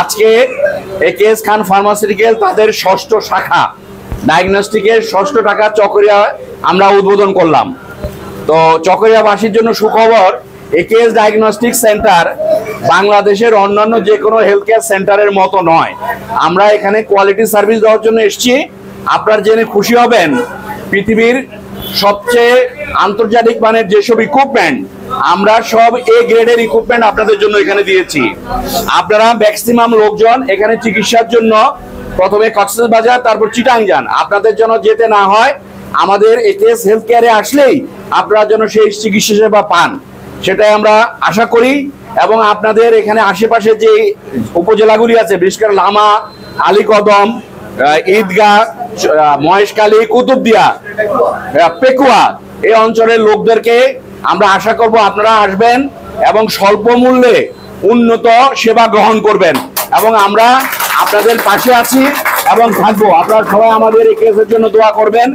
আজকে একেএস খান ফার্মাসিউটিক্যাল তাদের ষষ্ঠ শাখা ডায়াগনস্টিকের ষষ্ঠ শাখা চকরিয়া আমরা উদ্বোধন করলাম। তো চকরিয়াবাসীর জন্য সুখবর, একেএস ডায়াগনস্টিক সেন্টার বাংলাদেশের অন্যান্য যে কোনো হেলথ কেয়ার সেন্টারের মতো নয়। আমরা এখানে কোয়ালিটি সার্ভিস দেওয়ার জন্য এসেছি। আপনারা জেনে খুশি হবেন, পৃথিবীর সবচেয়ে আন্তর্জাতিক মানের যেসব ইকুইপমেন্ট আমরা সব এ গ্রেডের ইকুইপমেন্ট আপনাদের জন্য এখানে দিয়েছি। আপনারা ম্যাক্সিমাম লোকজন এখানে চিকিৎসার জন্য প্রথমে কক্সবাজার তারপর চিটাং যান। আপনাদের জন্য যেতে না হয়, আমাদের একেএস হেলথ কেয়ারে আসলেই আপনারা যেন সেই চিকিৎসা সেবা পান, সেটাই আমরা আশা করি। এবং আপনাদের এখানে আশেপাশে যে উপজেলাগুলি আছে, বিশেষ করে লামা, আলীকদম, ঈদগাহ, মহেশখালী, কুতুবদিয়া, পেকুয়া, এই অঞ্চলের লোকদেরকে আমরা আশা করব আপনারা আসবেন এবং স্বল্প মূল্যে উন্নত সেবা গ্রহণ করবেন। এবং আমরা আপনাদের পাশে আছি এবং থাকবো। আপনারা সবাই আমাদের এই কেসের জন্য দোয়া করবেন।